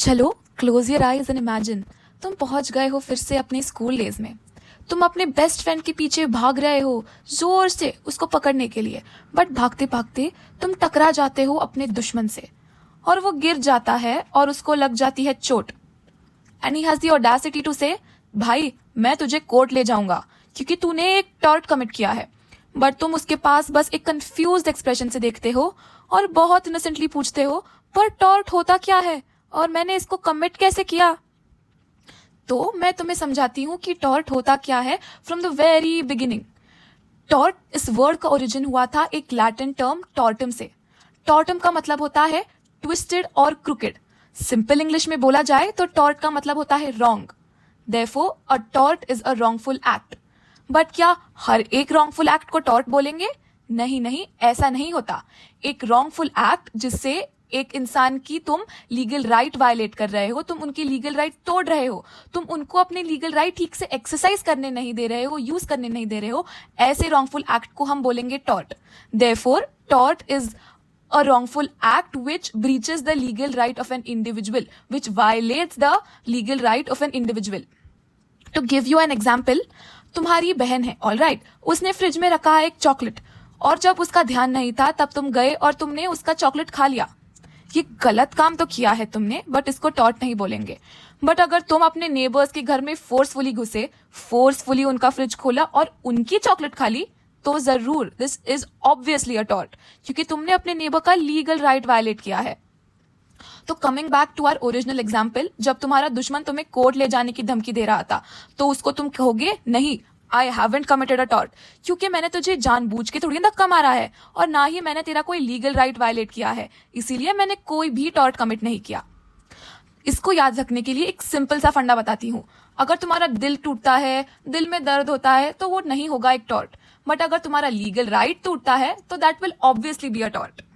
चलो close your eyes and imagine तुम पहुंच गए हो फिर से अपने स्कूल डेज में। तुम अपने बेस्ट फ्रेंड के पीछे भाग रहे हो जोर से उसको पकड़ने के लिए, बट भागते भागते तुम टकरा जाते हो अपने दुश्मन से और वो गिर जाता है और उसको लग जाती है चोट। And he has the audacity to say, भाई मैं तुझे कोर्ट ले जाऊंगा क्योंकि तूने एक टॉर्ट कमिट किया है। बट तुम उसके पास बस एक कंफ्यूज्ड एक्सप्रेशन से देखते हो और बहुत इनोसेंटली पूछते हो, पर टॉर्ट होता क्या है और मैंने इसको कमिट कैसे किया? तो मैं तुम्हें समझाती हूँ कि टॉर्ट होता क्या है from the very beginning. Tort इस वर्ड का ओरिजिन हुआ था एक लैटिन टर्म टॉर्टम से। टॉर्टम का मतलब होता है ट्विस्टेड और क्रुकेड। सिंपल इंग्लिश में बोला जाए तो टॉर्ट का मतलब होता है wrong. Therefore a tort is a wrongful act. But क्या हर एक रॉन्गफुल एक्ट को टॉर्ट बोलेंगे? नहीं नहीं, ऐसा नहीं होता। एक रॉन्गफुल एक्ट जिससे एक इंसान की तुम लीगल राइट वायलेट कर रहे हो, तुम उनकी लीगल राइट तोड़ रहे हो, तुम उनको अपने लीगल राइट ठीक से एक्सरसाइज करने नहीं दे रहे हो, यूज करने नहीं दे रहे हो, ऐसे रॉन्गफुल एक्ट को हम बोलेंगे tort. Therefore tort is a wrongful act which breaches the legal right of an individual, which violates the legal right of an individual. To give you an example, तुम्हारी बहन है, ऑल राइट, उसने fridge में रखा है एक chocolate और जब उसका ध्यान नहीं था तब तुम गए और तुमने उसका चॉकलेट खा लिया। ये गलत काम तो किया है तुमने, बट इसको टॉर्ट नहीं बोलेंगे। बट अगर तुम अपने नेबर्स के घर में फोर्सफुली घुसे, फोर्सफुली उनका फ्रिज खोला और उनकी चॉकलेट खा ली, तो जरूर this is obviously a tort, क्योंकि तुमने अपने नेबर का लीगल राइट वायलेट किया है। तो coming back to our original example, जब तुम्हारा दुश्मन तुम्हें कोर्ट ले जाने की धमकी दे रहा था तो उसको तुम कहोगे नहीं, I haven't committed a tort, क्योंकि मैंने तुझे जानबूझ के थोड़ी धक्का मारा है और ना ही मैंने तेरा कोई लीगल राइट वायलेट किया है, इसीलिए मैंने कोई भी टॉर्ट कमिट नहीं किया। इसको याद रखने के लिए एक सिंपल सा फंडा बताती हूँ। अगर तुम्हारा दिल टूटता है, दिल में दर्द होता है, तो वो नहीं होगा एक टॉर्ट। बट अगर तुम्हारा लीगल राइट टूटता है तो that will obviously be a tort.